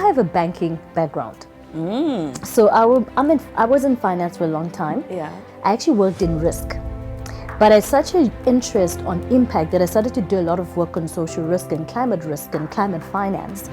have a banking background. So I was in finance for a long time. Yeah. I actually worked in risk. But I had such an interest on impact that I started to do a lot of work on social risk and climate finance.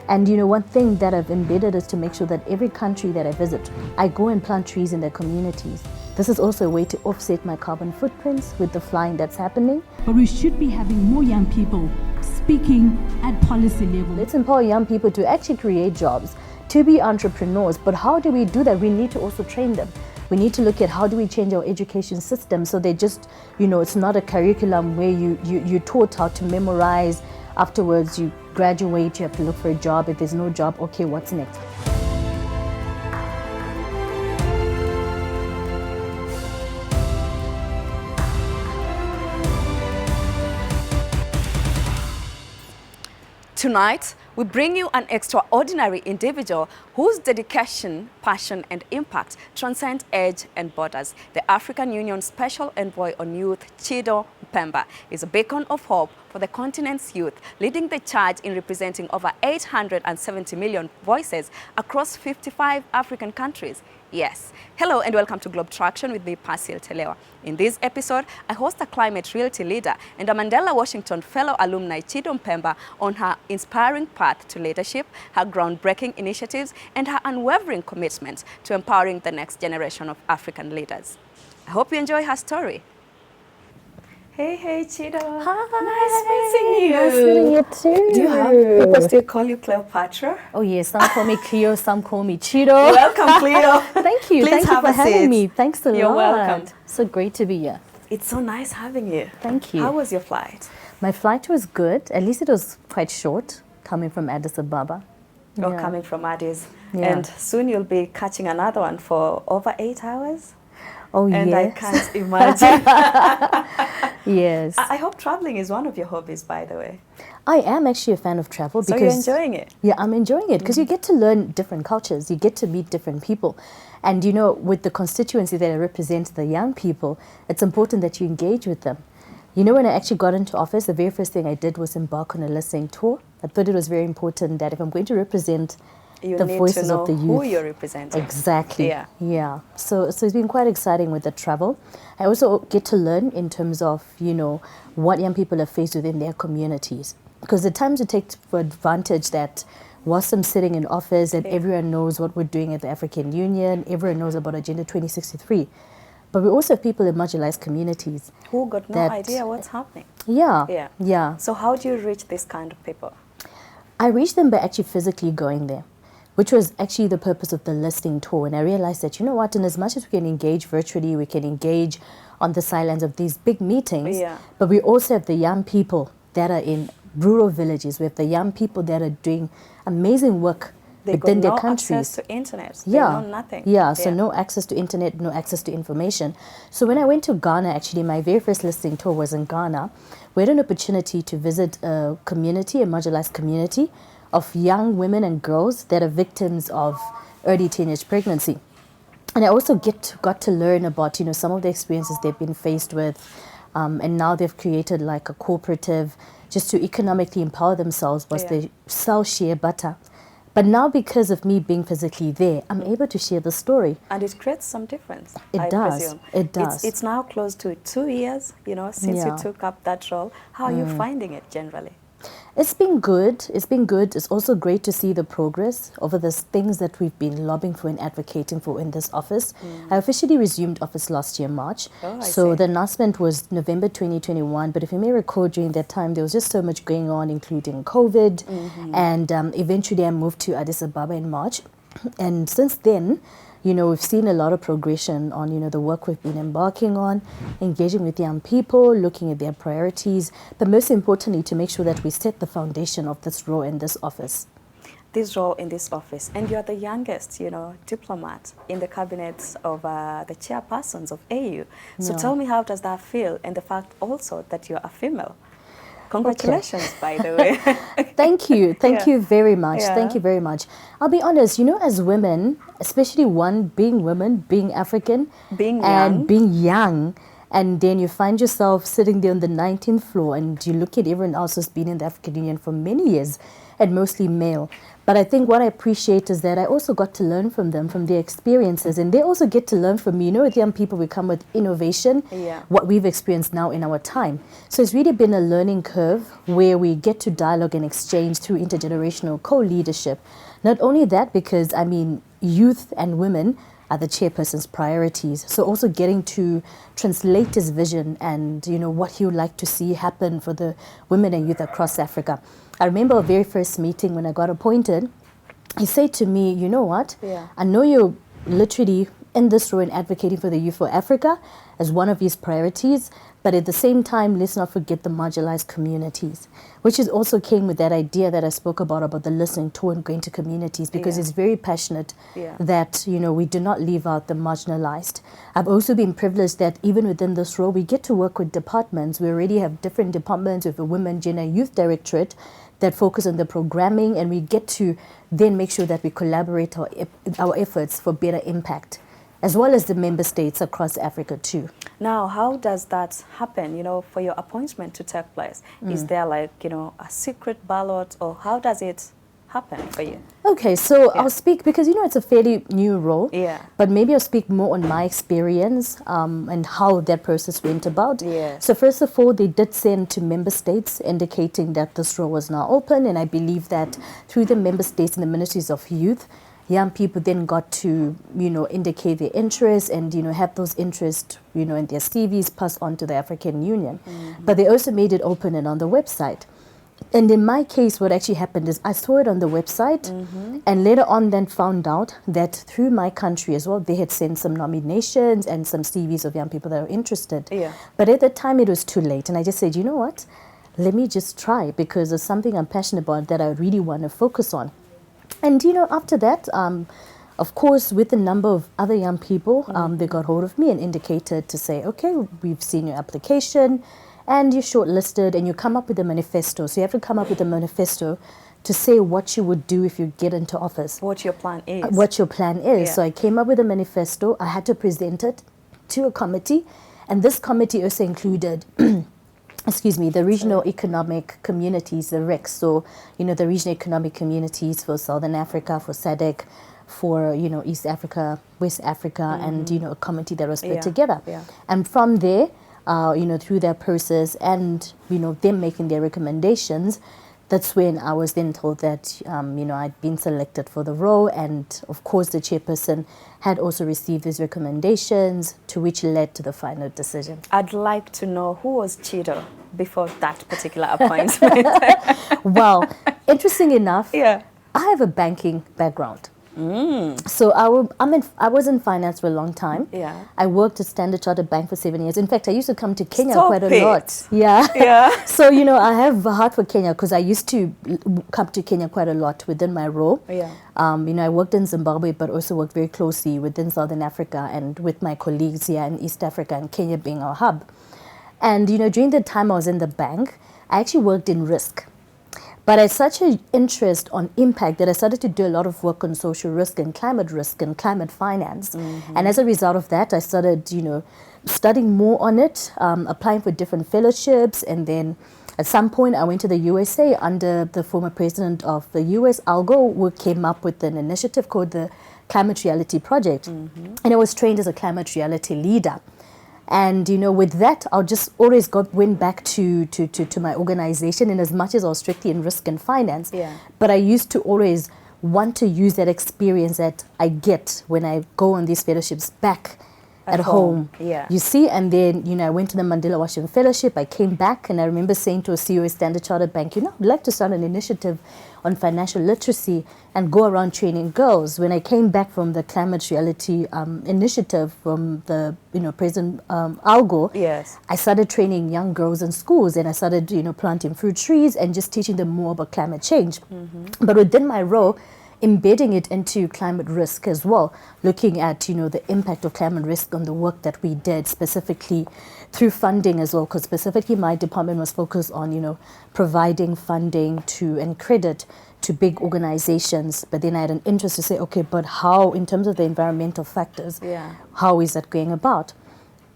And one thing that I've embedded is to make sure that every country that I visit, I go and plant trees in their communities. This is also a way to offset my carbon footprints with the flying that's happening. But we should be having more young people speaking at policy level. Let's empower young people to actually create jobs, to be entrepreneurs. But how do we do that? We need to also train them. We need to look at how do we change our education system so they just, it's not a curriculum where you're taught how to memorize. Afterwards, you graduate, you have to look for a job. If there's no job, okay, what's next? Tonight, we bring you an extraordinary individual whose dedication, passion, and impact transcend age and borders. The African Union Special Envoy on Youth, Chido Mpemba, is a beacon of hope for the continent's youth, leading the charge in representing over 870 million voices across 55 African countries. Yes. Hello and welcome to Globe Traction with me, Persil Telewa. In this episode, I host a climate reality leader and a Mandela Washington fellow alumni, Chido Mpemba, on her inspiring path to leadership, her groundbreaking initiatives, and her unwavering commitment to empowering the next generation of African leaders. I hope you enjoy her story. Hey, Chido. Hi. Nice meeting you. Nice meeting you too. Do you have people still call you Cleopatra? Oh yes, some call me Cleo, some call me Chido. Welcome, Cleo. Thank you. Please Thank you have for a having seat. me. Thanks a lot. You're welcome. So great to be here. It's so nice having you. Thank you. How was your flight? My flight was good. At least it was quite short, coming from Addis Ababa. You're coming from Addis. Yeah. And soon you'll be catching another one for over 8 hours. Oh, And yes. I can't imagine. Yes. I hope traveling is one of your hobbies, by the way. I am actually a fan of travel So because you're enjoying it? Yeah, I'm enjoying it because you get to learn different cultures, you get to meet different people. And with the constituency that I represent, the young people, it's important that you engage with them. When I actually got into office, the very first thing I did was embark on a listening tour. I thought it was very important that if I'm going to represent You the need voices to know of the youth. who you're representing. Exactly. Yeah. So it's been quite exciting with the travel. I also get to learn in terms of, what young people are faced with in their communities. Because at times we take for advantage that whilst I'm sitting in office and everyone knows what we're doing at the African Union, everyone knows about Agenda 2063. But we also have people in marginalized communities. Who got no idea what's happening. Yeah. So how do you reach this kind of people? I reached them by actually physically going there, which was actually the purpose of the listening tour. And I realized that, in as much as we can engage virtually, we can engage on the sidelines of these big meetings, but we also have the young people that are in rural villages. We have the young people that are doing amazing work within their countries. They got no access to internet. They know nothing. So no access to internet, no access to information. So when I went to Ghana, actually, my very first listening tour was in Ghana. We had an opportunity to visit a community, a marginalized community of young women and girls that are victims of early teenage pregnancy. And I also got to learn about, some of the experiences they've been faced with. And now they've created like a cooperative just to economically empower themselves whilst they sell shea butter. But now because of me being physically there, I'm able to share the story. And it creates some difference, I presume. It does. It's now close to 2 years, since you took up that role. How are you finding it generally? It's been good. It's also great to see the progress over the things that we've been lobbying for and advocating for in this office. I officially resumed office last year, March. So the announcement was November 2021. But if you may recall, during that time, there was just so much going on, including COVID. And eventually I moved to Addis Ababa in March. And since then, we've seen a lot of progression on, the work we've been embarking on, engaging with young people, looking at their priorities, but most importantly, to make sure that we set the foundation of this role in this office. And you're the youngest, diplomat in the cabinets of the chairpersons of AU. So tell me, how does that feel? And the fact also that you're a female. Congratulations, by the way. Thank you. Thank you very much. Thank you very much. I'll be honest, as women, especially being women, being African, being young, And then you find yourself sitting there on the 19th floor and you look at everyone else who's been in the African Union for many years and mostly male. But I think what I appreciate is that I also got to learn from them, from their experiences, and they also get to learn from me. You know, with young people, we come with innovation, what we've experienced now in our time. So it's really been a learning curve where we get to dialogue and exchange through intergenerational co-leadership. Not only that, because, I mean, youth and women are the chairperson's priorities. So also getting to translate his vision and, you know, what he would like to see happen for the women and youth across Africa. I remember our very first meeting when I got appointed. He said to me, you know what? I know you're literally in this role and advocating for the youth for Africa as one of his priorities, but at the same time, let's not forget the marginalized communities, which is also came with that idea that I spoke about the listening to and going to communities, because it's very passionate that, you know, we do not leave out the marginalized. I've also been privileged that even within this role, we get to work with departments. We already have different departments with the Women, Gender, Youth Directorate that focus on the programming, and we get to then make sure that we collaborate our efforts for better impact, as well as the member states across Africa too. Now, how does that happen, you know, for your appointment to take place? Is there like, you know, a secret ballot, or how does it happen for you? Okay, so I'll speak, because, you know, it's a fairly new role, but maybe I'll speak more on my experience and how that process went about. So first of all, they did send to member states indicating that this role was now open, and I believe that through the member states and the ministries of youth, young people then got to, you know, indicate their interest and, you know, have those interests, you know, in their CVs passed on to the African Union. But they also made it open and on the website. And in my case, what actually happened is I saw it on the website and later on then found out that through my country as well, they had sent some nominations and some CVs of young people that are interested. But at the time it was too late. And I just said, you know what, let me just try, because it's something I'm passionate about that I really want to focus on. And, you know, after that, of course, with a number of other young people, they got hold of me and indicated to say, okay, we've seen your application and you're shortlisted, and you come up with a manifesto. So you have to come up with a manifesto to say what you would do if you get into office. What your plan is. What your plan is. So I came up with a manifesto. I had to present it to a committee, and this committee also included excuse me, the regional economic communities, the RECs, so, you know, the regional economic communities for Southern Africa, for SADC, for, you know, East Africa, West Africa, and, you know, a committee that was put together. And from there, you know, through that process and, you know, them making their recommendations, that's when I was then told that, you know, I'd been selected for the role, and of course the chairperson had also received these recommendations, to which led to the final decision. I'd like to know, who was Chido before that particular appointment? Well, interesting enough, I have a banking background. So I was in finance for a long time. I worked at Standard Chartered Bank for 7 years. In fact, I used to come to Kenya quite a lot. So, you know, I have a heart for Kenya, because I used to come to Kenya quite a lot within my role. You know, I worked in Zimbabwe, but also worked very closely within Southern Africa and with my colleagues here in East Africa, and Kenya being our hub. And, you know, during the time I was in the bank, I actually worked in risk. But I had such an interest on impact that I started to do a lot of work on social risk and climate finance. And as a result of that, I started, you know, studying more on it, applying for different fellowships. And then at some point I went to the USA under the former president of the US, Al Gore, who came up with an initiative called the Climate Reality Project. And I was trained as a climate reality leader. And, you know, with that, I just always went back to my organization, in as much as I was strictly in risk and finance. But I used to always want to use that experience that I get when I go on these fellowships back at home. You see, and then, you know, I went to the Mandela Washington Fellowship. I came back, and I remember saying to a CEO of Standard Chartered Bank, you know, I'd like to start an initiative on financial literacy and go around training girls. When I came back from the Climate Reality initiative from the, you know, President Al Gore, I started training young girls in schools, and I started, you know, planting fruit trees and just teaching them more about climate change. But within my role, embedding it into climate risk as well, looking at, you know, the impact of climate risk on the work that we did, specifically through funding as well, because specifically my department was focused on, you know, providing funding to and credit to big organizations. But then I had an interest to say, okay, but how, in terms of the environmental factors, how is that going about?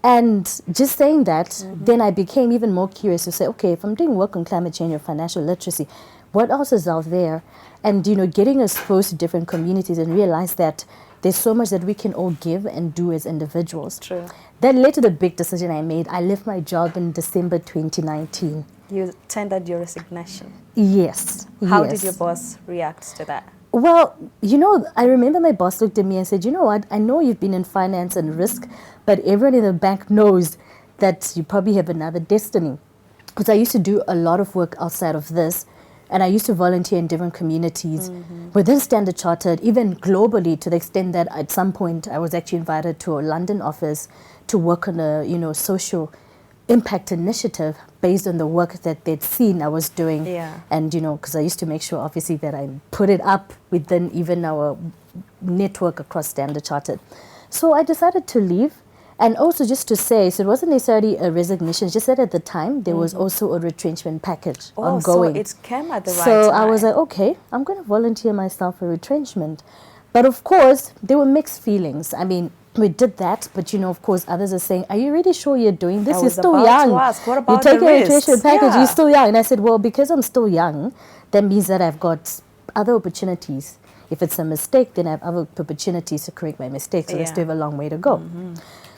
And just saying that, then I became even more curious to say, okay, if I'm doing work on climate change or financial literacy, what else is out there? And, getting exposed to different communities and realize that there's so much that we can all give and do as individuals. True. That led to the big decision I made. I left my job in December 2019. You tendered your resignation. Yes. How did your boss react to that? Well, I remember my boss looked at me and said, you know what, I know you've been in finance and risk, but everyone in the bank knows that you probably have another destiny. Because I used to do a lot of work outside of this, and I used to volunteer in different communities within Standard Chartered, even globally, to the extent that at some point I was actually invited to a London office to work on a, social impact initiative based on the work that they'd seen I was doing. Yeah. And, because I used to make sure, obviously, that I put it up within even our network across Standard Chartered. So I decided to leave. And also just to say, so it wasn't necessarily a resignation, it's just that at the time there was also a retrenchment package ongoing. So it came at the right time. So I was like, okay, I'm going to volunteer myself for retrenchment. But of course, there were mixed feelings. I mean, we did that, but of course, others are saying, are you really sure you're doing this? You're still young. What about you take a retrenchment package, yeah. You're still young. And I said, well, because I'm still young, that means that I've got other opportunities. If it's a mistake, then I have other opportunities to correct my mistakes. So I still have a long way to go.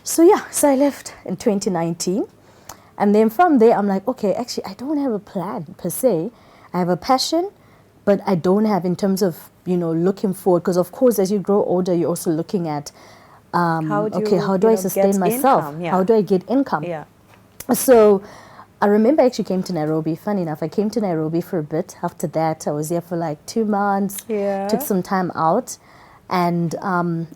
So I left in 2019. And then from there, I'm like, okay, actually, I don't have a plan per se. I have a passion, but I don't have in terms of, looking forward. Because, of course, as you grow older, you're also looking at, how do I sustain myself? Income? Yeah. How do I get income? Yeah. So I remember I actually came to Nairobi. Funny enough, I came to Nairobi for a bit. After that, I was there for like 2 months. Yeah. Took some time out. And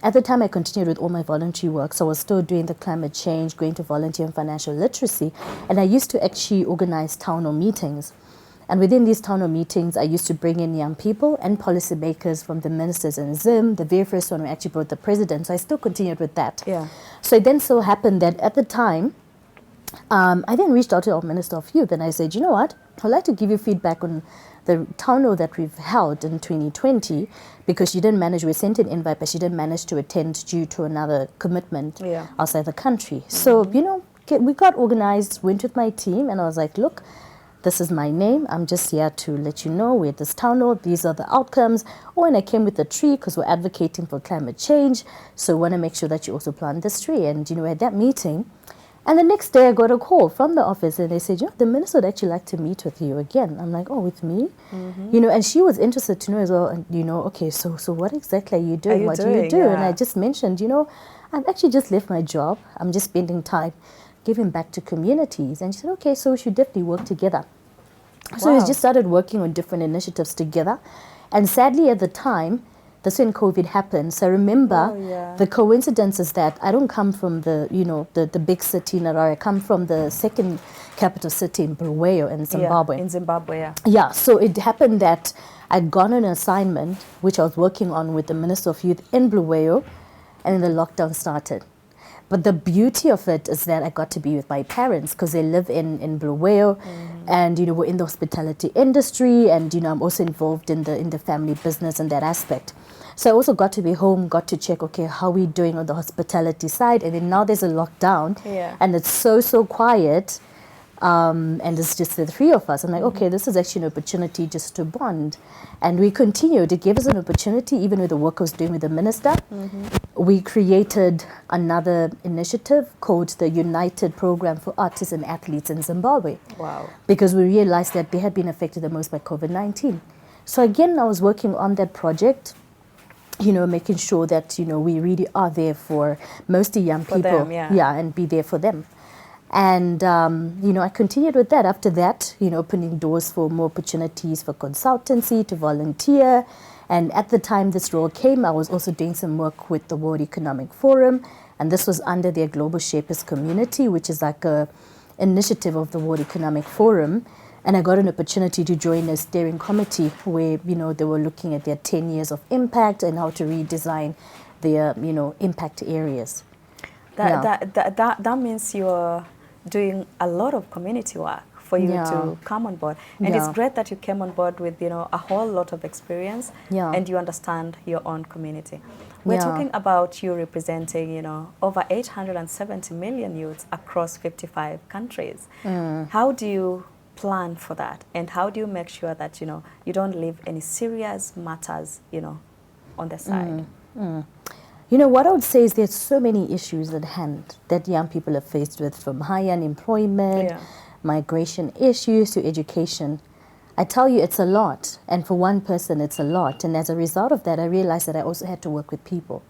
at the time, I continued with all my voluntary work. So I was still doing the climate change, going to volunteer in financial literacy. And I used to actually organize town hall meetings. And within these town hall meetings, I used to bring in young people and policymakers from the ministers in Zim. The very first one we actually brought the president. So I still continued with that. Yeah. So it then so happened that at the time, I then reached out to our Minister of Youth and I said, you know what, I'd like to give you feedback on the town hall that we've held in 2020 because she didn't manage, we sent an invite, but she didn't manage to attend due to another commitment outside the country. So, we got organized, went with my team, and I was like, look, this is my name. I'm just here to let you know we're at this town hall. These are the outcomes. And I came with a tree because we're advocating for climate change. So we want to make sure that you also plant this tree. And, at that meeting, and the next day I got a call from the office and they said, the minister would actually like to meet with you again. I'm like, oh, with me? And she was interested to know as well, and, okay, so what exactly are you doing? What do you do? Yeah. And I just mentioned, I've actually just left my job. I'm just spending time giving back to communities. And she said, okay, so we should definitely work together. So we just started working on different initiatives together. And sadly at the time, that's when COVID happened. So I remember the coincidence is that I don't come from the big city in Harare. I come from the second capital city in Bulawayo in Zimbabwe. Yeah, in Zimbabwe, yeah. Yeah, so it happened that I'd gone on an assignment, which I was working on with the Minister of Youth in Bulawayo, and then the lockdown started. But the beauty of it is that I got to be with my parents because they live in Bulawayo and, we're in the hospitality industry and, I'm also involved in the family business and that aspect. So I also got to be home, got to check, okay, how are we doing on the hospitality side? And then now there's a lockdown and it's so quiet and it's just the three of us. I'm like, okay, this is actually an opportunity just to bond. And we continued. It gave us an opportunity, even with the work I was doing with the minister. We created another initiative called the United Program for Artists and Athletes in Zimbabwe. Wow. Because we realized that they had been affected the most by COVID-19. So again, I was working on that project, making sure that, we really are there for mostly young people. Them, and be there for them. And, I continued with that. After that, opening doors for more opportunities for consultancy, to volunteer. And at the time this role came, I was also doing some work with the World Economic Forum. And this was under their Global Shapers community, which is like a initiative of the World Economic Forum. And I got an opportunity to join a steering committee where, they were looking at their 10 years of impact and how to redesign their, impact areas. That means you're doing a lot of community work for you to come on board. And it's great that you came on board with, you know, a whole lot of experience and you understand your own community. We're talking about you representing, you know, over 870 million youths across 55 countries. How do you plan for that? And how do you make sure that, you know, you don't leave any serious matters, you know, on the side? You know, what I would say is there's so many issues at hand that young people are faced with, from high unemployment, migration issues to education. I tell you, it's a lot. And for one person, it's a lot. And as a result of that, I realized that I also had to work with people.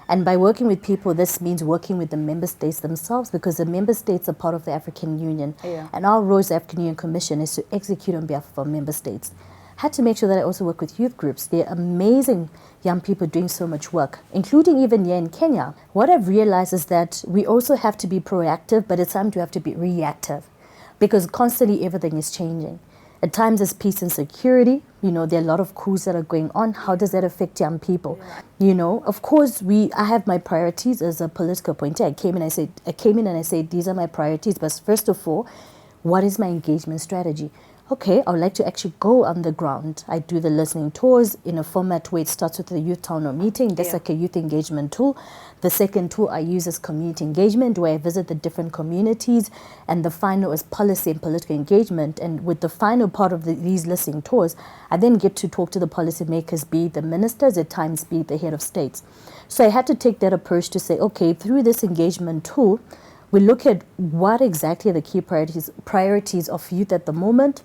And by working with people, this means working with the member states themselves, because the member states are part of the African Union. And our role as the African Union Commission is to execute on behalf of our member states. Had to make sure that I also work with youth groups. They're amazing young people doing so much work, including even here in Kenya. What I've realized is that we also have to be proactive, but at times we have to be reactive, because constantly everything is changing. At times there's peace and security. You know, there are a lot of coups that are going on. How does that affect young people? You know, of course, I have my priorities as a political appointee. I came in and I said, these are my priorities. But first of all, what is my engagement strategy? Okay, I would like to actually go on the ground. I do the listening tours in a format where it starts with a youth town hall meeting. That's like a youth engagement tool. The second tool I use is community engagement, where I visit the different communities. And the final is policy and political engagement. And with the final part of these listening tours, I then get to talk to the policymakers, be it the ministers, at times be it the head of states. So I had to take that approach to say, okay, through this engagement tool, we look at what exactly are the key priorities of youth at the moment,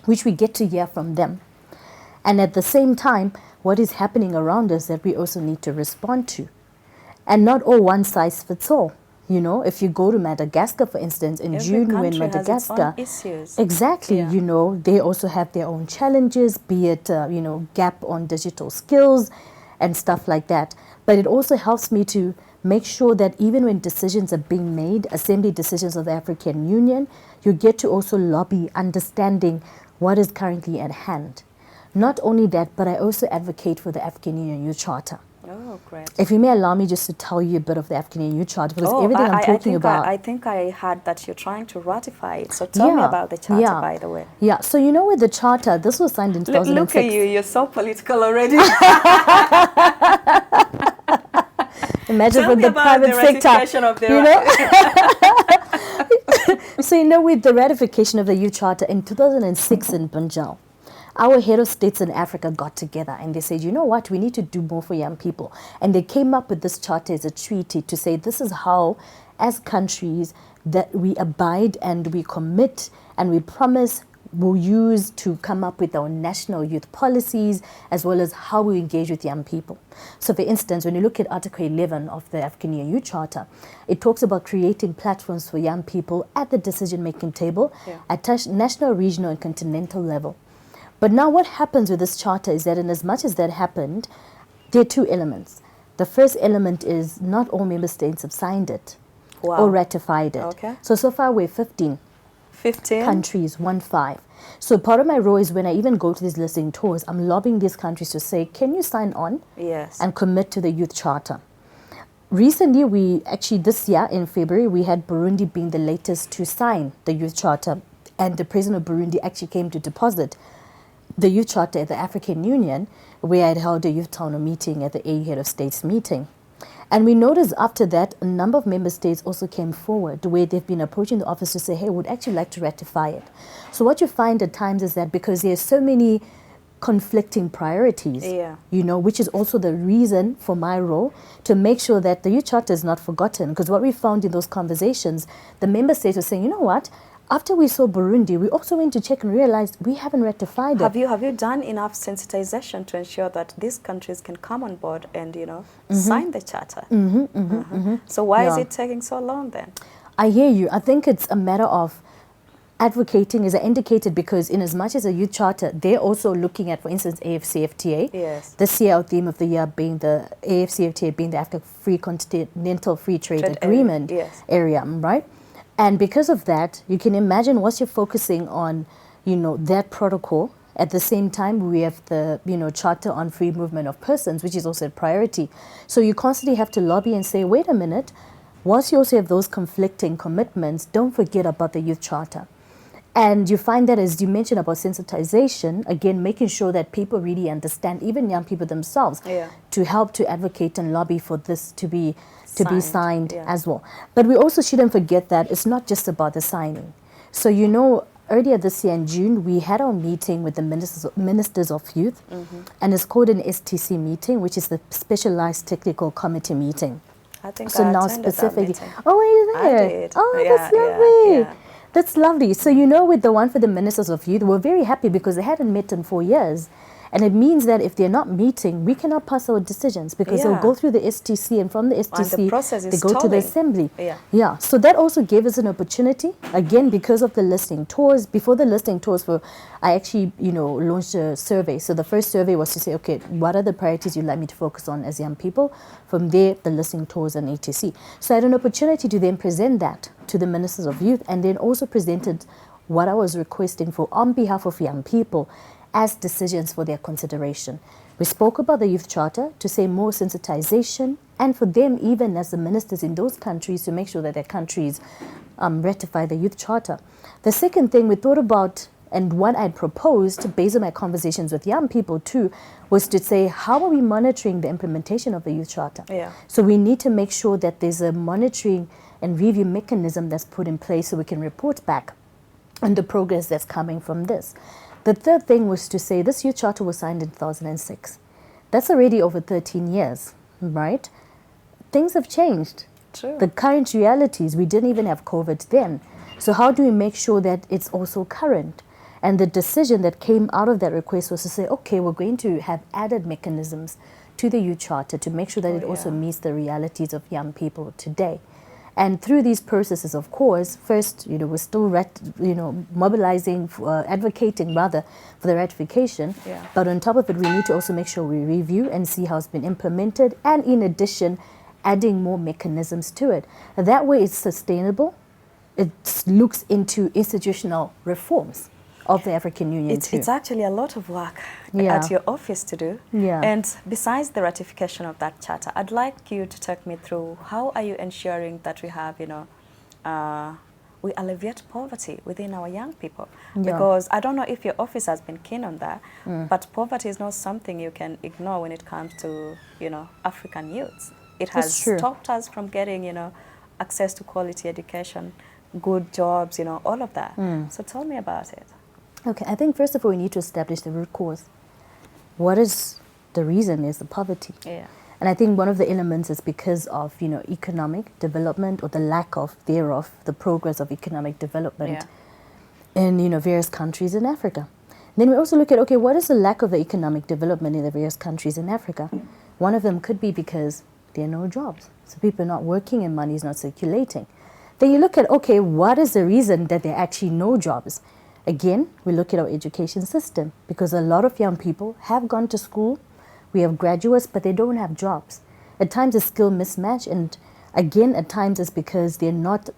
which we get to hear from them. And at the same time, what is happening around us that we also need to respond to. And not all one size fits all. You know, if you go to Madagascar, for instance, in June when Madagascar, exactly, you know, they also have their own challenges, be it, you know, gap on digital skills and stuff like that. But it also helps me to make sure that even when decisions are being made, assembly decisions of the African Union, you get to also lobby, understanding what is currently at hand. Not only that, but I also advocate for the African Union Youth Charter. Oh, great. If you may allow me just to tell you a bit of the African Union Youth Charter, because everything I'm talking about... I think I heard that you're trying to ratify it. So tell me about the charter, by the way. Yeah, so you know with the charter, this was signed in 2006. Look at you, you're so political already. Imagine tell with me the about private the sector, of the you know? So you know, with the ratification of the Youth Charter in 2006 in Punjab, our head of states in Africa got together and they said, you know what, we need to do more for young people. And they came up with this charter as a treaty to say this is how, as countries, that we abide and we commit and we promise we'll use to come up with our national youth policies, as well as how we engage with young people. So for instance, when you look at Article 11 of the African Union Youth Charter, it talks about creating platforms for young people at the decision-making table at national, regional, and continental level. But now what happens with this charter is that in as much as that happened, there are two elements. The first element is not all member states have signed it or ratified it. So far we're 15 countries, 15. So part of my role is when I even go to these listening tours, I'm lobbying these countries to say, can you sign on and commit to the Youth Charter? Recently, this year in February, we had Burundi being the latest to sign the Youth Charter, and the president of Burundi actually came to deposit the Youth Charter at the African Union, where I had held a youth town hall meeting at the AU Head of States meeting. And we noticed after that, a number of member states also came forward where they've been approaching the office to say, hey, we'd actually like to ratify it. So what you find at times is that because there's so many conflicting priorities, you know, which is also the reason for my role to make sure that the Youth Charter is not forgotten. Because what we found in those conversations, the member states were saying, you know what, after we saw Burundi, we also went to check and realized we haven't ratified it. Have you done enough sensitization to ensure that these countries can come on board and, you know, sign the charter? So why is it taking so long then? I hear you. I think it's a matter of advocating, as I indicated, because in as much as a youth charter, they're also looking at, for instance, AFCFTA. This year, our theme of the year being the AFCFTA, being the Africa Free Continental Free Trade Agreement area, right? And because of that, you can imagine once you're focusing on, you know, that protocol, at the same time we have the, you know, Charter on Free Movement of Persons, which is also a priority. So you constantly have to lobby and say, wait a minute, whilst you also have those conflicting commitments, don't forget about the Youth Charter. And you find that, as you mentioned about sensitization, again, making sure that people really understand, even young people themselves, to help to advocate and lobby for this to be signed as well. But we also shouldn't forget that it's not just about the signing. So, you know, earlier this year in June, we had our meeting with the ministers of youth, and it's called an STC meeting, which is the Specialized Technical Committee meeting. I think so I now attended specifically, that meeting. oh, were you there? I did. Oh, that's lovely. Yeah. That's lovely. So, you know, with the one for the ministers of youth, we're very happy because they hadn't met in 4 years. And it means that if they're not meeting, we cannot pass our decisions because they'll go through the STC, and from the STC, they go to the assembly. So that also gave us an opportunity, again, because of the listening tours. Before the listening tours, I actually, you know, launched a survey. So the first survey was to say, okay, what are the priorities you'd like me to focus on as young people? From there, the listening tours and etc. So I had an opportunity to then present that to the ministers of youth, and then also presented what I was requesting for on behalf of young people as decisions for their consideration. We spoke about the Youth Charter to say more sensitization, and for them, even as the ministers in those countries, to make sure that their countries ratify the Youth Charter. The second thing we thought about, and what I'd proposed based on my conversations with young people too, was to say, how are we monitoring the implementation of the Youth Charter? So we need to make sure that there's a monitoring and review mechanism that's put in place so we can report back on the progress that's coming from this. The third thing was to say this Youth Charter was signed in 2006. That's already over 13 years, right? Things have changed. True. The current realities, we didn't even have COVID then. So how do we make sure that it's also current? And the decision that came out of that request was to say, okay, we're going to have added mechanisms to the Youth Charter to make sure that it also meets the realities of young people today. And through these processes, of course, first, you know, we're still, mobilizing, advocating rather for the ratification. But on top of it, we need to also make sure we review and see how it's been implemented, and in addition, adding more mechanisms to it. That way, it's sustainable. It looks into institutional reforms of the African Union too. It's actually a lot of work at your office to do. And besides the ratification of that charter, I'd like you to take me through how are you ensuring that we have, we alleviate poverty within our young people? Because I don't know if your office has been keen on that, but poverty is not something you can ignore when it comes to, African youths. It has stopped us from getting, access to quality education, good jobs, all of that. So tell me about it. Okay, I think first of all, we need to establish the root cause. What is the reason is the poverty? And I think one of the elements is because of, economic development, or the lack of thereof, the progress of economic development in, various countries in Africa. Then we also look at, okay, what is the lack of the economic development in the various countries in Africa? One of them could be because there are no jobs. So people are not working and money is not circulating. Then you look at, okay, what is the reason that there are actually no jobs? Again, we look at our education system, because a lot of young people have gone to school. We have graduates, but they don't have jobs. At times, it's skill mismatch. And again, at times, it's because there are not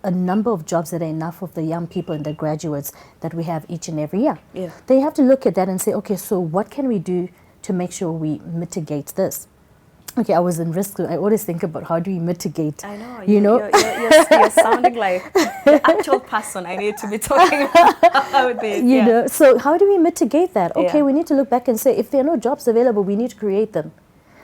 a number of jobs that are enough of the young people and the graduates that we have each and every year. Then you have to look at that and say, okay, so what can we do to make sure we mitigate this? Okay, I was in risk. I always think about how do we mitigate. I know. You're sounding like the actual person I need to be talking about this. You know, so how do we mitigate that? Okay, we need to look back and say, if there are no jobs available, we need to create them.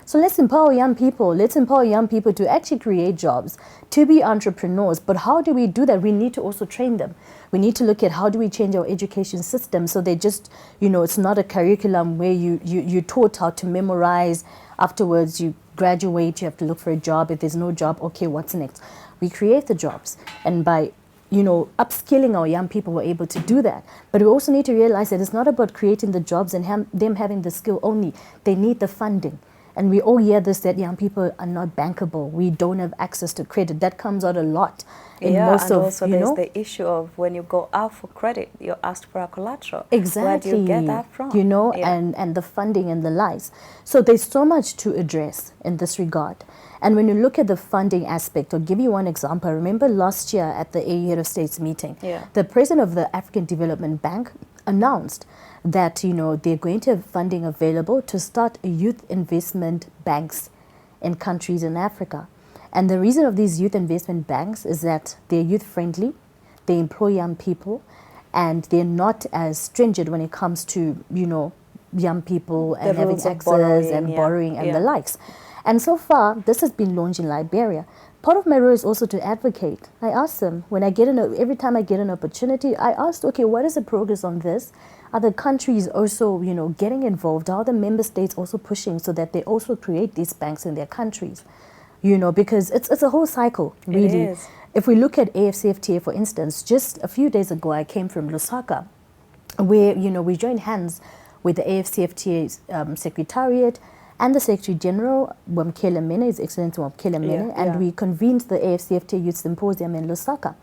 So let's empower young people. Let's empower young people to actually create jobs, to be entrepreneurs. But how do we do that? We need to also train them. We need to look at how do we change our education system so they just, it's not a curriculum where you're taught how to memorize. Afterwards, you graduate, you have to look for a job. If there's no job, okay, what's next? We create the jobs. And by, upskilling our young people, we're able to do that. But we also need to realize that it's not about creating the jobs and them having the skill only. They need the funding. And we all hear this, that young people are not bankable. We don't have access to credit. That comes out a lot. Also there's the issue of when you go out for credit, you're asked for a collateral. Exactly. Where do you get that from? And the funding and the lies. So there's so much to address in this regard. And when you look at the funding aspect, I'll give you one example. I remember last year at the AU Head of States meeting, the president of the African Development Bank announced that, they're going to have funding available to start youth investment banks in countries in Africa. And the reason of these youth investment banks is that they're youth friendly, they employ young people, and they're not as stringent when it comes to, you know, young people and having access borrowing and the likes. And so far, this has been launched in Liberia. Part of my role is also to advocate. I ask them, when I get every time I get an opportunity, I ask, okay, what is the progress on this? Are the countries also, you know, getting involved? Are the member states also pushing so that they also create these banks in their countries? You know, because it's a whole cycle, really. It is. If we look at AFCFTA, for instance, just a few days ago, I came from Lusaka, where, you know, we joined hands with the AFCFTA Secretariat and the Secretary General, Wamkele Mene, His Excellency Wamkele Mene, and we convened the AFCFTA Youth Symposium in Lusaka.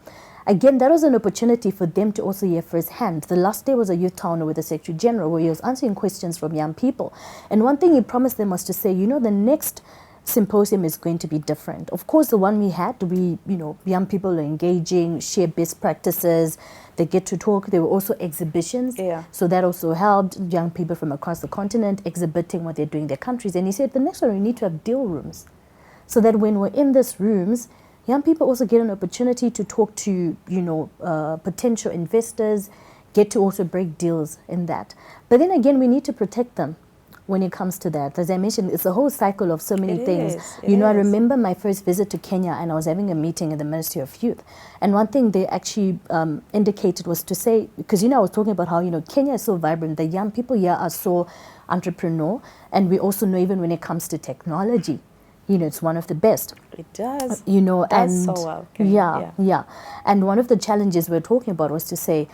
Again, that was an opportunity for them to also hear firsthand. The last day was a youth town with the Secretary General, where he was answering questions from young people. And one thing he promised them was to say, you know, the next symposium is going to be different. Of course, the one we had, you know, young people are engaging, share best practices, they get to talk. There were also exhibitions. So that also helped young people from across the continent exhibiting what they're doing in their countries. And he said, the next one, we need to have deal rooms. So that when we're in these rooms, young people also get an opportunity to talk to, you know, potential investors, get to also break deals in that. But then again, we need to protect them when it comes to that. As I mentioned, it's a whole cycle of so many things. You know, I remember my first visit to Kenya, and I was having a meeting in the Ministry of Youth. And one thing they actually indicated was to say, because, you know, I was talking about how, you know, Kenya is so vibrant, the young people here are so entrepreneurial, and we also know even when it comes to technology, you know, it's one of the best. It does. You know, does so well. Yeah. And one of the challenges we're talking about was to say,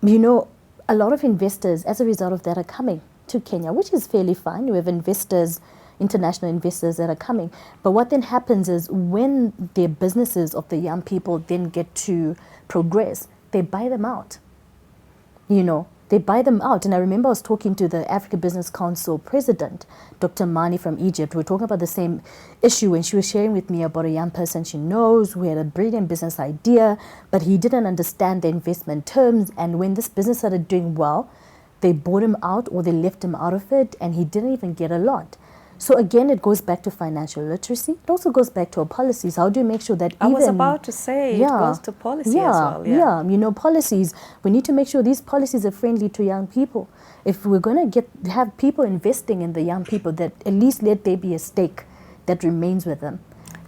you know, a lot of investors, as a result of that, are coming to Kenya, which is fairly fine. We have investors, international investors that are coming. But what then happens is when their businesses of the young people then get to progress, they buy them out. You know, they buy them out. And I remember I was talking to the Africa Business Council president, Dr. Mani from Egypt. We were talking about the same issue, and she was sharing with me about a young person she knows who had a brilliant business idea, but he didn't understand the investment terms. And when this business started doing well, they bought him out or they left him out of it, and he didn't even get a lot. So again, it goes back to financial literacy. It also goes back to our policies. How do you make sure that I was about to say it goes to policy as well. You know, policies. We need to make sure these policies are friendly to young people. If we're going to have people investing in the young people, that at least let there be a stake that remains with them.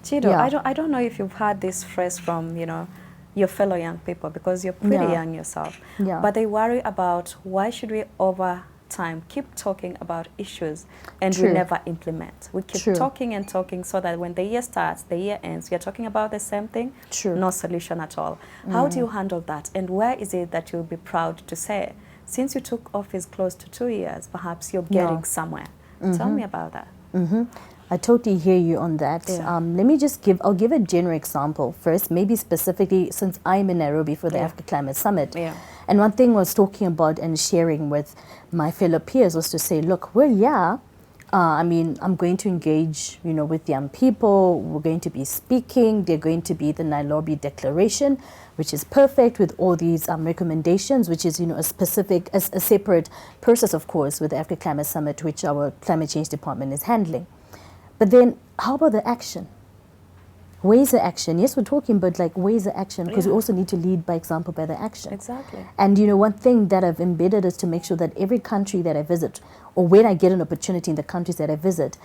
Chido, I don't know if you've heard this phrase from, you know, your fellow young people, because you're pretty young yourself. But they worry about why should we over time keep talking about issues and we never implement. We keep talking and talking so that when the year starts, the year ends, we are talking about the same thing, no solution at all. How do you handle that? And where is it that you'll be proud to say, since you took office close to 2 years, perhaps you're getting somewhere? Tell me about that. I totally hear you on that. Let me just I'll give a general example first, maybe specifically since I'm in Nairobi for the Africa Climate Summit. And one thing I was talking about and sharing with my fellow peers was to say, look, I mean, I'm going to engage, you know, with young people. We're going to be speaking. They're going to be the Nairobi Declaration, which is perfect with all these recommendations, which is, you know, a separate process, of course, with the Africa Climate Summit, which our Climate Change Department is handling. But then how about the action? Where's the action? Yes, we're talking about like where's the action, because we also need to lead by example by the action. Exactly. And you know, one thing that I've embedded is to make sure that every country that I visit, or when I get an opportunity in the countries that I visit,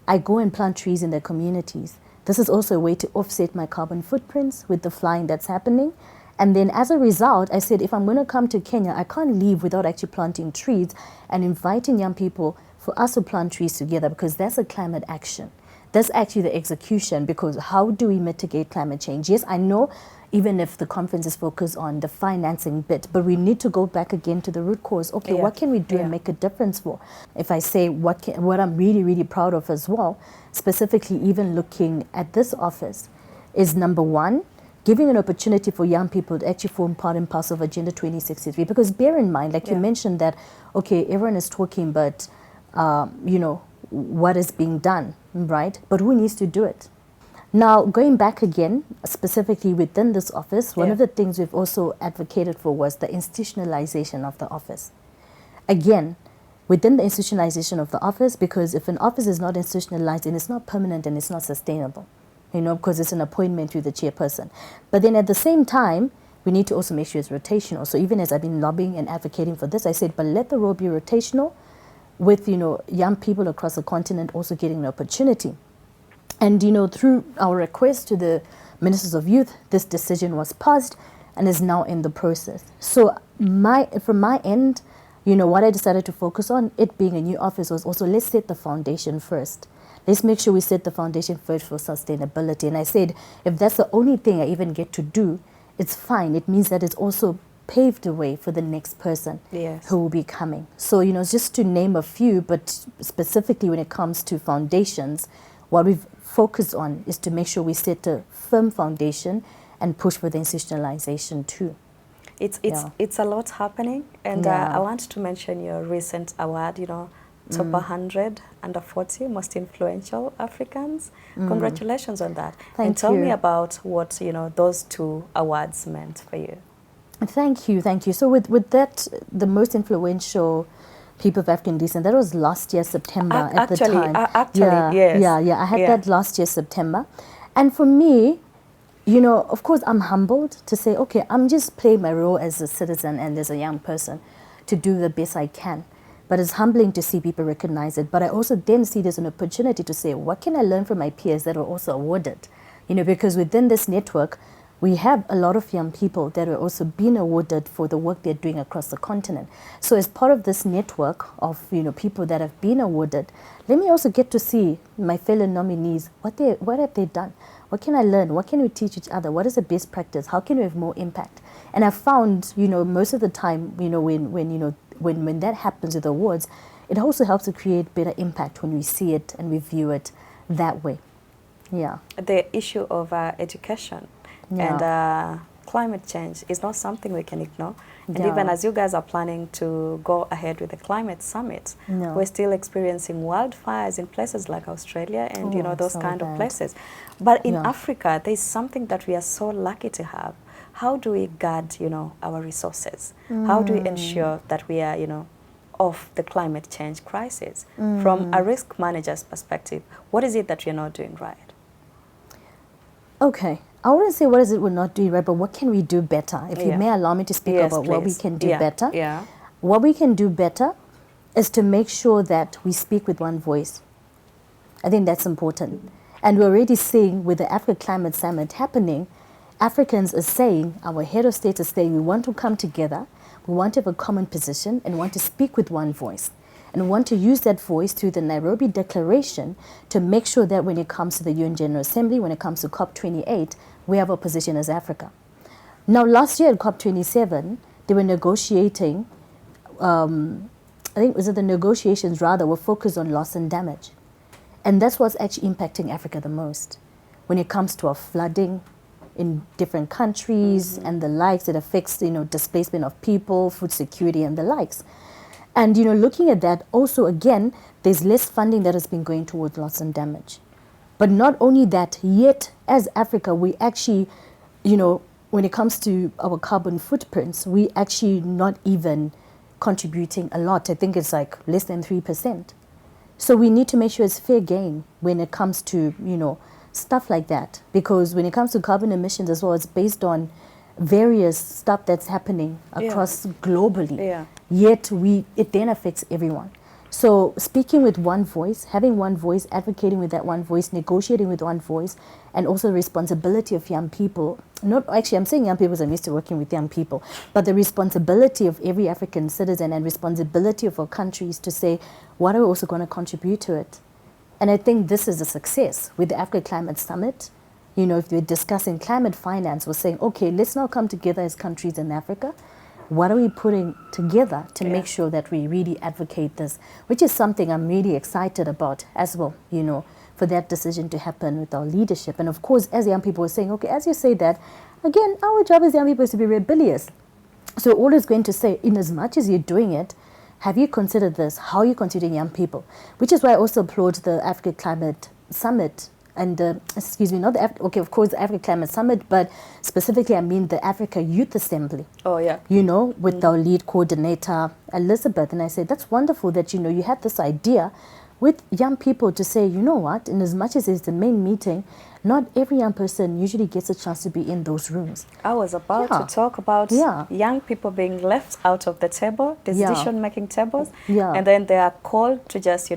I go and plant trees in their communities. This is also a way to offset my carbon footprints with the flying that's happening. And then as a result, I said, if I'm going to come to Kenya, I can't leave without actually planting trees and inviting young people for us to plant trees together, because that's a climate action. That's actually the execution, because how do we mitigate climate change? Yes, I know even if the conference is focused on the financing bit, but we need to go back again to the root cause. Okay, what can we do and make a difference for? If I say what I'm really, really proud of as well, specifically even looking at this office, is number one, giving an opportunity for young people to actually form part and parcel of Agenda 2063. Because bear in mind, like you mentioned that, okay, everyone is talking, but you know, what is being done, right? But who needs to do it? Now, going back again, specifically within this office, one of the things we've also advocated for was the institutionalization of the office. Again, within the institutionalization of the office, because if an office is not institutionalized, then it's not permanent and it's not sustainable, you know, because it's an appointment to the chairperson. But then at the same time, we need to also make sure it's rotational. So even as I've been lobbying and advocating for this, I said, but let the role be rotational with, young people across the continent also getting an opportunity. And, through our request to the Ministers of Youth, this decision was passed and is now in the process. So from my end, what I decided to focus on, it being a new office, was also let's set the foundation first. Let's make sure we set the foundation first for sustainability. And I said, if that's the only thing I even get to do, it's fine. It means that it's also paved the way for the next person who will be coming. So, just to name a few, but specifically when it comes to foundations, what we've focused on is to make sure we set a firm foundation and push for the institutionalization too. It's a lot happening, and I want to mention your recent award, top 100 under 40 most influential Africans. Congratulations on that. Thank tell you. me about what those 2 awards meant for you. Thank you. So with that, the most influential people of African descent, that was last year September at the time. Yes. I had that last year September, and for me, of course, I'm humbled to say, okay, I'm just playing my role as a citizen and as a young person to do the best I can. But it's humbling to see people recognize it. But I also then see there's an opportunity to say, what can I learn from my peers that are also awarded? Because within this network, we have a lot of young people that are also being awarded for the work they're doing across the continent. So as part of this network of, people that have been awarded, let me also get to see my fellow nominees, what have they done? What can I learn? What can we teach each other? What is the best practice? How can we have more impact? And I found, most of the time, when that happens with awards, it also helps to create better impact when we see it and we view it that way. Yeah. The issue of education and climate change is not something we can ignore. And even as you guys are planning to go ahead with the climate summit, we're still experiencing wildfires in places like Australia and those kind of places. But in Africa, there's something that we are so lucky to have. How do we guard, our resources? How do we ensure that we are, off the climate change crisis? From a risk manager's perspective, what is it that you're not doing right? Okay. I wouldn't say what is it we're not doing right, but what can we do better? If you may allow me to speak about what we can do better. Yeah. What we can do better is to make sure that we speak with one voice. I think that's important. And we're already seeing with the Africa Climate Summit happening, Africans are saying, our head of state is saying, we want to come together, we want to have a common position and want to speak with one voice. And want to use that voice through the Nairobi Declaration to make sure that when it comes to the UN General Assembly, when it comes to COP28, we have a position as Africa. Now, last year at COP27, they were negotiating, the negotiations rather were focused on loss and damage. And that's what's actually impacting Africa the most. When it comes to our flooding in different countries and the likes, it affects, displacement of people, food security and the likes. And, looking at that, also, again, there's less funding that has been going towards loss and damage. But not only that, yet, as Africa, we actually, when it comes to our carbon footprints, we actually not even contributing a lot. I think it's like less than 3%. So we need to make sure it's fair game when it comes to, stuff like that. Because when it comes to carbon emissions as well, it's based on various stuff that's happening across globally. Yet it then affects everyone. So speaking with one voice, having one voice, advocating with that one voice, negotiating with one voice, and also the responsibility of young people. I'm saying young people because I'm used to working with young people, but the responsibility of every African citizen and responsibility of our countries to say, what are we also going to contribute to it? And I think this is a success with the Africa Climate Summit. If we're discussing climate finance, we're saying, okay, let's now come together as countries in Africa. What are we putting together to make sure that we really advocate this, which is something I'm really excited about as well, for that decision to happen with our leadership. And of course, as young people are saying, okay, as you say that, again, our job as young people is to be rebellious. So all is going to say, in as much as you're doing it, have you considered this? How are you considering young people? Which is why I also applaud the Africa Climate Summit and of course the Africa Climate Summit, but specifically I mean the Africa Youth Assembly. Oh yeah. With our lead coordinator Elizabeth, and I said that's wonderful that you had this idea, with young people to say, you know what, in as much as it's the main meeting, not every young person usually gets a chance to be in those rooms. I was about to talk about young people being left out of the table, decision-making tables, and then they are called to just,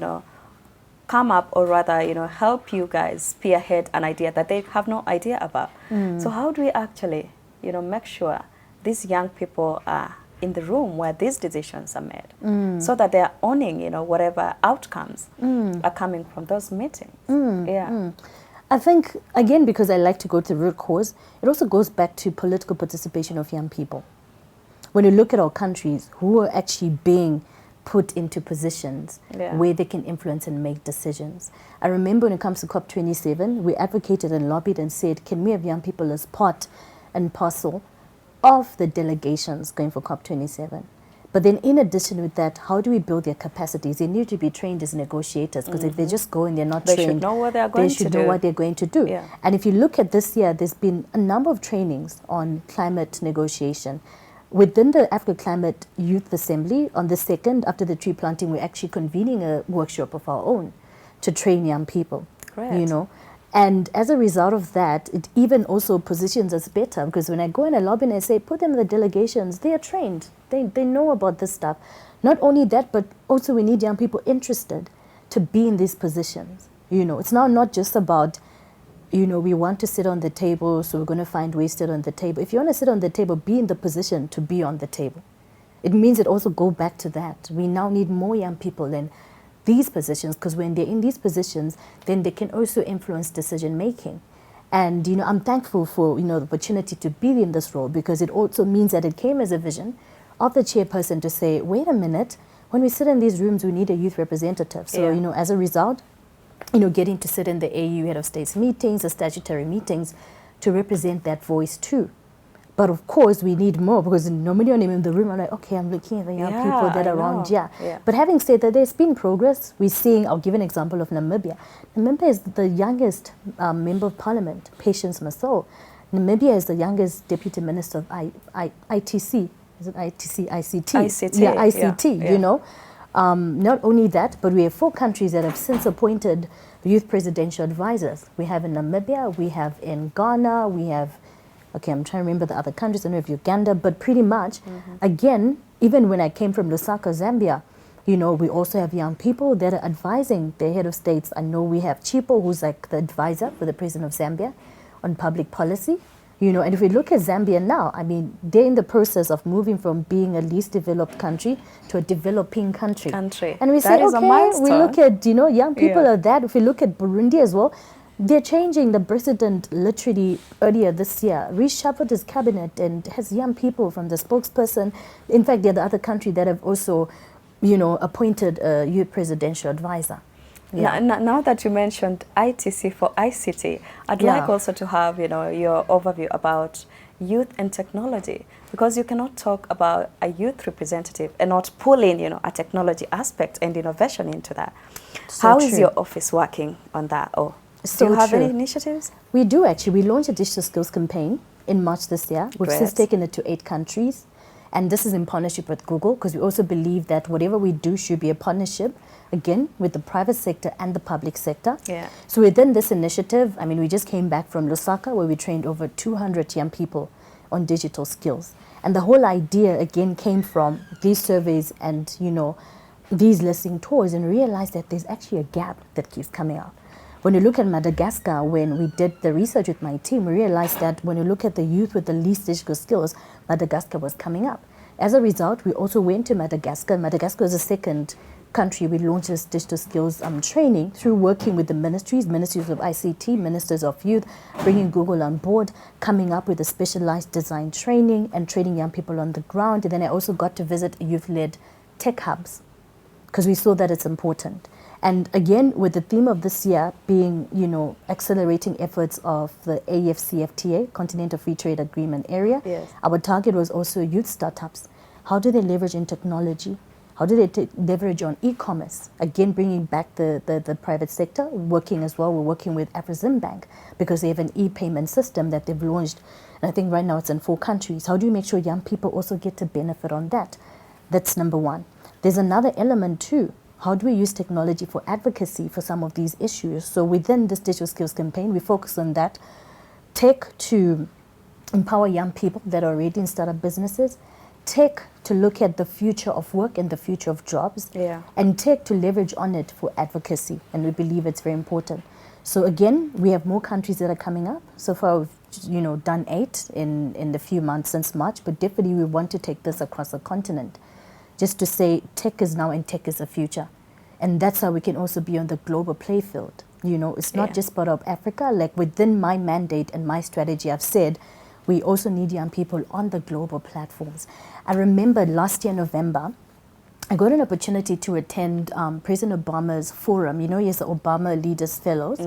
come up, or rather, help you guys spearhead an idea that they have no idea about. So how do we actually, make sure these young people are in the room where these decisions are made, so that they are owning, whatever outcomes are coming from those meetings? I think, again, because I like to go to the root cause, it also goes back to political participation of young people. When you look at our countries, who are actually being put into positions where they can influence and make decisions. I remember when it comes to COP27, we advocated and lobbied and said, can we have young people as part and parcel of the delegations going for COP27? But then in addition with that, how do we build their capacities? They need to be trained as negotiators, because if they just go and they're not trained, they should know what they're going to do. They should know what they're going to do. And if you look at this year, there's been a number of trainings on climate negotiation. Within the Africa Climate Youth Assembly, on the 2nd, after the tree planting, we're actually convening a workshop of our own to train young people. And as a result of that, it even also positions us better, because when I go in a lobby and I say, put them in the delegations, they are trained. They know about this stuff. Not only that, but also we need young people interested to be in these positions. It's now not just about, we want to sit on the table, so we're going to find ways to sit on the table. If you want to sit on the table, be in the position to be on the table. It means it also go back to that. We now need more young people in these positions, because when they're in these positions, then they can also influence decision making. And I'm thankful for the opportunity to be in this role, because it also means that it came as a vision of the chairperson to say, wait a minute, when we sit in these rooms, we need a youth representative. So as a result, getting to sit in the AU Head of States meetings, the statutory meetings, to represent that voice too. But of course, we need more, because normally when I'm in the room, I'm like, okay, I'm looking at the young people that are around. But having said that, there's been progress. We're seeing, I'll give an example of Namibia. Namibia is the youngest member of parliament, Patience Maso. Namibia is the youngest deputy minister of ITC. Is it ITC? ICT? ICT. Yeah, ICT, Not only that, but we have 4 countries that have since appointed youth presidential advisors. We have in Namibia, we have in Ghana, we have, okay, I'm trying to remember the other countries, I don't know if Uganda, but pretty much, again, even when I came from Lusaka, Zambia, we also have young people that are advising their head of states. I know we have Chipo, who's like the advisor for the president of Zambia on public policy. And if we look at Zambia now, I mean, they're in the process of moving from being a least developed country to a developing country. And we say, okay, we look at, young people are that. If we look at Burundi as well, they're changing. The president literally earlier this year reshuffled his cabinet and has young people from the spokesperson. In fact, they're the other country that have also, appointed a youth presidential advisor. Now that you mentioned ITC for ICT, I'd like also to have, your overview about youth and technology, because you cannot talk about a youth representative and not pull in, a technology aspect and innovation into that. How is your office working on that? Or do you have any initiatives? We do, actually. We launched a digital skills campaign in March this year. We've since taken it to 8 countries. And this is in partnership with Google, because we also believe that whatever we do should be a partnership, again, with the private sector and the public sector. So within this initiative, I mean, we just came back from Lusaka, where we trained over 200 young people on digital skills. And the whole idea, again, came from these surveys and, these listening tours, and realized that there's actually a gap that keeps coming up. When you look at Madagascar, when we did the research with my team, we realized that when you look at the youth with the least digital skills, Madagascar was coming up. As a result, we also went to Madagascar. Madagascar was the second country we launched this digital skills training through working with the ministries of ICT, ministers of youth, bringing Google on board, coming up with a specialized design training and training young people on the ground. And then I also got to visit youth-led tech hubs, because we saw that it's important. And again, with the theme of this year being, accelerating efforts of the AFCFTA, Continental Free Trade Agreement area, our target was also youth startups. How do they leverage in technology? How do they leverage on e-commerce? Again, bringing back the private sector, working as well. We're working with Afreximbank, because they have an e-payment system that they've launched. And I think right now it's in 4 countries. How do you make sure young people also get to benefit on that? That's number 1. There's another element too. how do we use technology for advocacy for some of these issues? So within this digital skills campaign, we focus on that. Tech to empower young people that are already in startup businesses, tech to look at the future of work and the future of jobs, and tech to leverage on it for advocacy, and we believe it's very important. So again, we have more countries that are coming up. So far, we've done 8 in the few months since March, but definitely we want to take this across the continent, just to say tech is now and tech is the future. And that's how we can also be on the global playfield. It's not just part of Africa. Like within my mandate and my strategy, I've said, we also need young people on the global platforms. I remember last year, November, I got an opportunity to attend President Obama's forum. He has the Obama Leaders Fellows,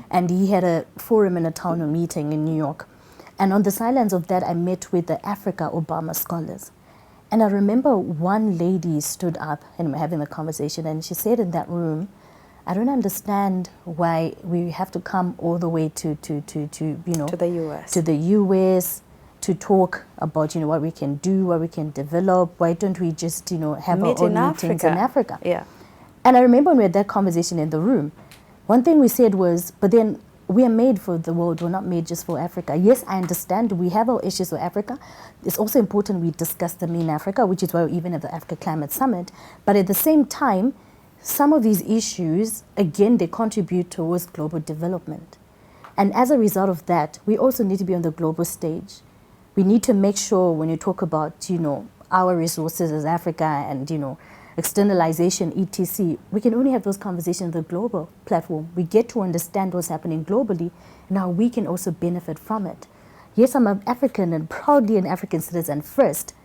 and he had a forum and a town hall meeting in New York. And on the sidelines of that, I met with the Africa Obama scholars. And I remember one lady stood up and we're having a conversation, and she said in that room, I don't understand why we have to come all the way to the US. To the US to talk about what we can do, what we can develop. Why don't we just have our own meetings in Africa? Yeah. And I remember when we had that conversation in the room, one thing we said was, but then we are made for the world. We're not made just for Africa. Yes, I understand we have our issues with Africa. It's also important we discuss them in Africa, which is why we even have the Africa Climate Summit. But at the same time, some of these issues, again, they contribute towards global development. And as a result of that, we also need to be on the global stage. We need to make sure when you talk about, our resources as Africa and, externalization, etc., we can only have those conversations on the global platform. We get to understand what's happening globally and how we can also benefit from it. Yes, I'm an African and proudly an African citizen first,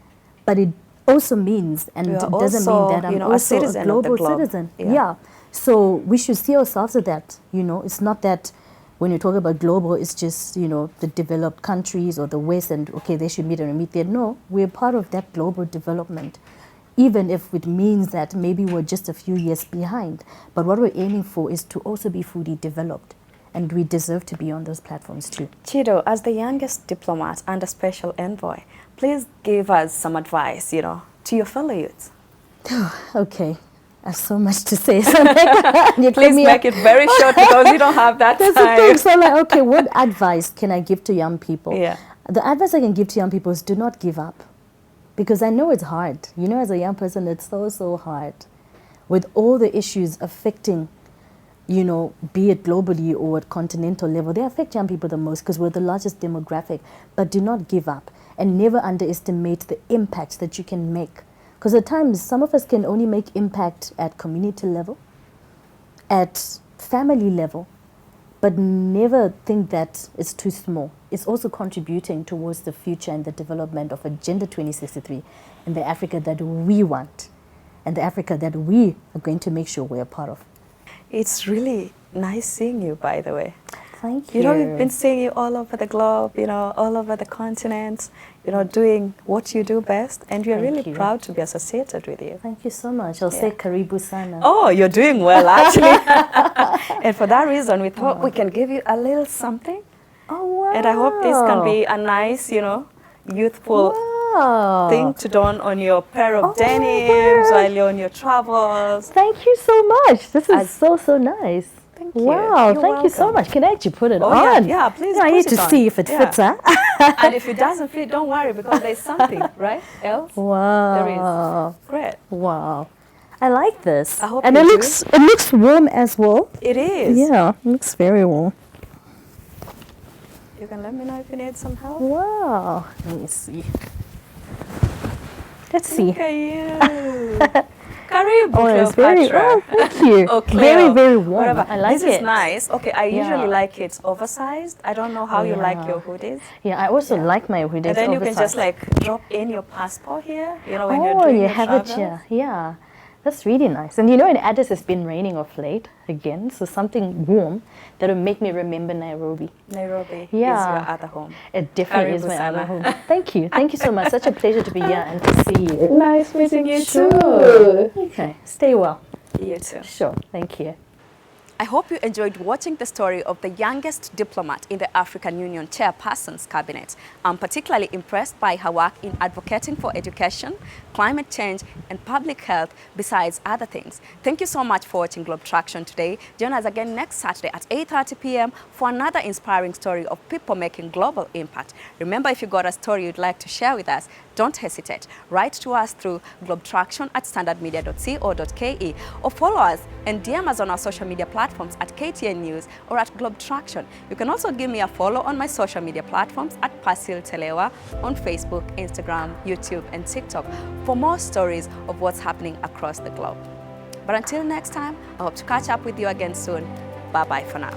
but it also means, and it doesn't mean that I'm also a global citizen. Yeah. So we should see ourselves as that. It's not that when you talk about global, it's just, the developed countries or the West and, okay, they should meet and we meet there. No, we're part of that global development, even if it means that maybe we're just a few years behind. But what we're aiming for is to also be fully developed, and we deserve to be on those platforms too. Chido, as the youngest diplomat and a special envoy, please give us some advice, to your fellow youths. Okay. I have so much to say. So please make it very short because we don't have that time. That's the thing. So okay, what advice can I give to young people? Yeah. The advice I can give to young people is do not give up. Because I know it's hard. As a young person, it's so hard. With all the issues affecting, be it globally or at continental level, they affect young people the most because we're the largest demographic. But do not give up and never underestimate the impact that you can make. Because at times, some of us can only make impact at community level, at family level, but never think that it's too small. It's also contributing towards the future and the development of Agenda 2063 and the Africa that we want and the Africa that we are going to make sure we're a part of. It's really nice seeing you, by the way. Thank you. We've been seeing you all over the globe, all over the continent, doing what you do best, and we're really proud to be associated with you. Thank you so much. I'll say karibu sana. Oh, you're doing well, actually. And for that reason, we thought we can give you a little something. Oh, wow. And I hope this can be a nice, youthful thing to don on your pair of denims while you're on your travels. Thank you so much. This is so nice. Thank you. Wow, thank you so much. Can I actually put it on? Yeah, please. I need to see if it fits, huh? And if it doesn't fit, don't worry, because there's something, right? Else? Wow. There is. Great. Wow. I like this. I hope and it looks warm as well. It is. Yeah, it looks very warm. You can let me know if you need some help. Wow. Let me see. Let's see. Look at you. Karibu, it's very, thank you. Okay. Very, very warm. Whatever. I like it. This is nice. Okay, I usually like it oversized. I don't know how you like your hoodies. Yeah, I also like my hoodies and then oversized. You can just drop in your passport here, when you're doing you your have travels. it here. Yeah. That's really nice. And in Addis it's been raining of late again, so something warm that will make me remember Nairobi. Nairobi is your other home. It definitely is my other home. Thank you. Thank you so much. Such a pleasure to be here and to see you. Nice meeting you too. Okay. Stay well. You too. Sure. Thank you. I hope you enjoyed watching the story of the youngest diplomat in the African Union Chairperson's Cabinet. I'm particularly impressed by her work in advocating for education, climate change, and public health, besides other things. Thank you so much for watching Globe Traction today. Join us again next Saturday at 8:30 p.m. for another inspiring story of people making global impact. Remember, if you got a story you'd like to share with us, don't hesitate. Write to us through globetraction@standardmedia.co.ke or follow us and DM us on our social media platforms at KTN News or at Globe Traction. You can also give me a follow on my social media platforms at Persil Telewa on Facebook, Instagram, YouTube, and TikTok for more stories of what's happening across the globe. But until next time, I hope to catch up with you again soon. Bye-bye for now.